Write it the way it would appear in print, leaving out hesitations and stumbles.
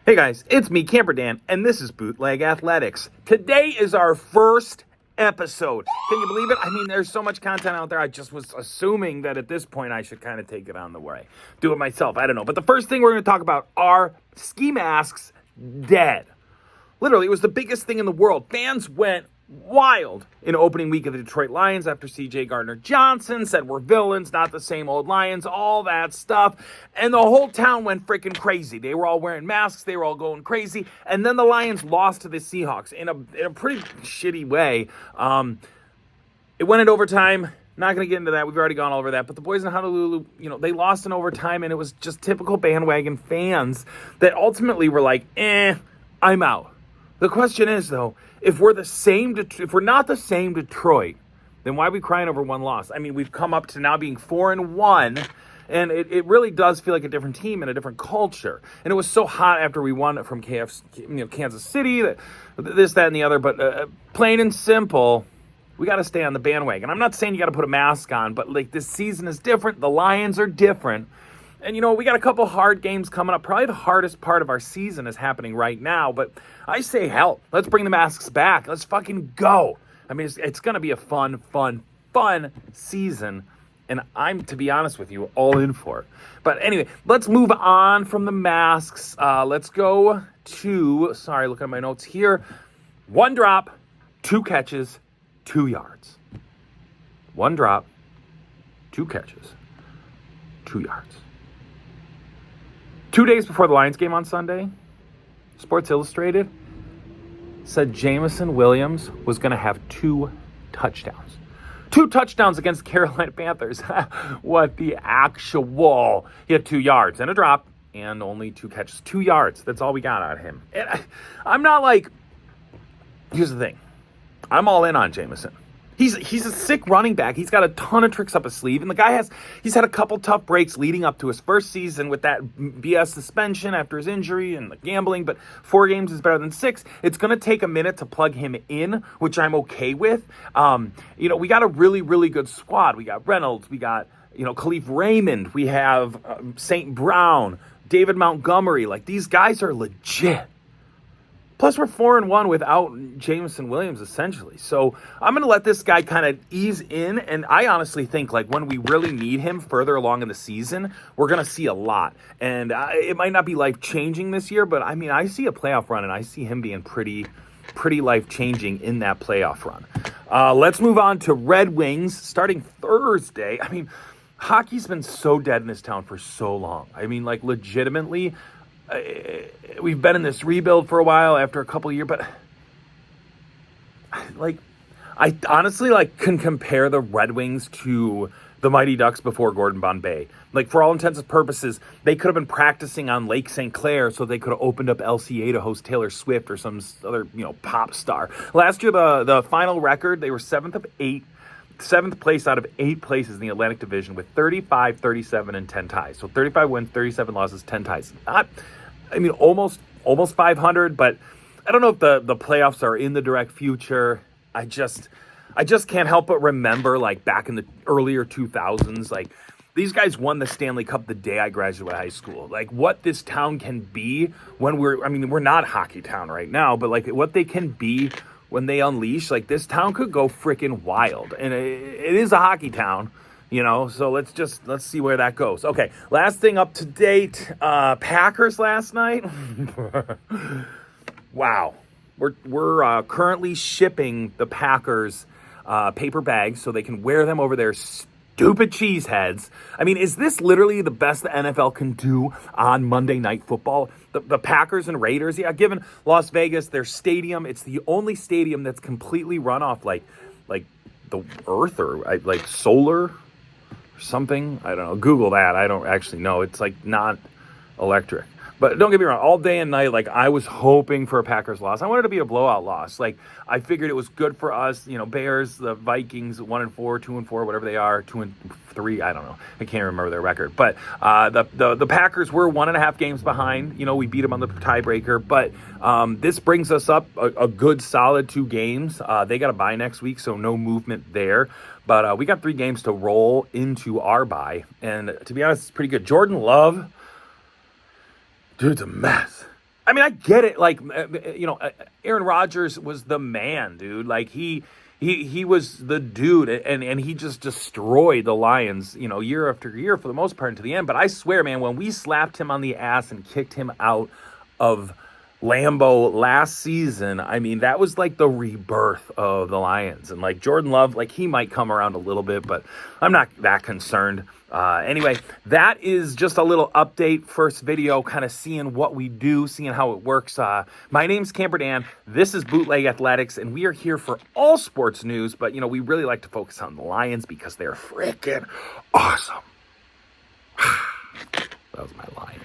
Hey guys, it's me, Camper Dan, and this is Bootleg Athletics. Today is our first episode. Can you believe it? I mean, there's so much content out there. I just was assuming that at this point I should kind of take it on the way. Do it myself. I don't know. But the first thing we're going to talk about are ski masks dead. Literally, it was the biggest thing in the world. Fans went wild in opening week of the Detroit Lions after C.J. Gardner-Johnson said we're villains, not the same old Lions, all that stuff. And the whole town went freaking crazy. They were all wearing masks. They were all going crazy. And then the Lions lost to the Seahawks in a pretty shitty way. It went in overtime. Not going to get into that. We've already gone over that. But the boys in Honolulu, they lost in overtime, and it was just typical bandwagon fans that ultimately were like, I'm out. The question is, though, if we're not the same Detroit, then why are we crying over one loss? I mean, we've come up to now being 4-1, and it really does feel like a different team and a different culture. And it was so hot after we won from Kansas City, this, that, and the other. But plain and simple, we got to stay on the bandwagon. I'm not saying you got to put a mask on, but like this season is different. The Lions are different. And, we got a couple hard games coming up. Probably the hardest part of our season is happening right now. But I say, hell, let's bring the masks back. Let's fucking go. I mean, it's going to be a fun season. And I'm, to be honest with you, all in for it. But anyway, let's move on from the masks. Let's go to, looking at my notes here. 1 drop, 2 catches, 2 yards. 1 drop, 2 catches, 2 yards. 2 days before the Lions game on Sunday, Sports Illustrated said Jameson Williams was going to have 2 touchdowns. 2 touchdowns against the Carolina Panthers. What the actual? He had 2 yards and a drop and only 2 catches. 2 yards. That's all we got out of him. And I'm not like, here's the thing. I'm all in on Jameson. He's a sick running back. He's got a ton of tricks up his sleeve. And the guy he's had a couple tough breaks leading up to his first season with that BS suspension after his injury and the gambling. But 4 games is better than 6. It's going to take a minute to plug him in, which I'm okay with. We got a really, really good squad. We got Reynolds. We got, Khalif Raymond. We have St. Brown, David Montgomery. Like, these guys are legit. Plus, we're 4-1 without Jameson Williams, essentially. So I'm going to let this guy kind of ease in. And I honestly think, like, when we really need him further along in the season, we're going to see a lot. And it might not be life-changing this year, but, I mean, I see a playoff run, and I see him being pretty life-changing in that playoff run. Let's move on to Red Wings starting Thursday. I mean, hockey's been so dead in this town for so long. I mean, like, legitimately, we've been in this rebuild for a while after a couple of years, but I honestly can compare the Red Wings to the Mighty Ducks before Gordon Bombay. Like, for all intents and purposes, they could have been practicing on Lake St. Clair, so they could have opened up LCA to host Taylor Swift or some other, pop star. Last year, the final record, they were 7th place out of 8 places in the Atlantic Division with 35, 37, and 10 ties. So 35 wins, 37 losses, 10 ties. Almost 500, but I don't know if the playoffs are in the direct future. I just can't help but remember, like, back in the earlier 2000s, like, these guys won the Stanley Cup the day I graduated high school. Like, what this town can be when we're not a hockey town right now, but, like, what they can be when they unleash, like, this town could go freaking wild. And it is a hockey town, so let's see where that goes. Okay, last thing up to date, Packers last night. Wow. We're currently shipping the Packers paper bags so they can wear them over their stupid cheese heads. I mean, is this literally the best the NFL can do on Monday Night Football? The Packers and Raiders, given Las Vegas, their stadium, it's the only stadium that's completely run off like the earth or like solar or something. I don't know. Google that. I don't actually know. It's like not electric. But don't get me wrong, all day and night, like, I was hoping for a Packers loss. I wanted it to be a blowout loss. Like, I figured it was good for us, Bears, the Vikings, 1-4, 2-4, whatever they are, 2-3, I don't know. I can't remember their record. But the Packers were 1.5 games behind. We beat them on the tiebreaker. But this brings us up a good, solid 2 games. They got a bye next week, so no movement there. But we got 3 games to roll into our bye. And to be honest, it's pretty good. Jordan Love, dude's a mess. I mean, I get it. Like, Aaron Rodgers was the man, dude. Like, he was the dude, and he just destroyed the Lions, year after year for the most part into the end. But I swear, man, when we slapped him on the ass and kicked him out of Lambeau last season, I mean, that was like the rebirth of the Lions. And like Jordan Love, like he might come around a little bit, but I'm not that concerned. Anyway, that is just a little update, first video, kind of seeing what we do, seeing how it works. My name's Camper Dan. This is Bootleg Athletics, and we are here for all sports news, but, we really like to focus on the Lions because they're freaking awesome. That was my line.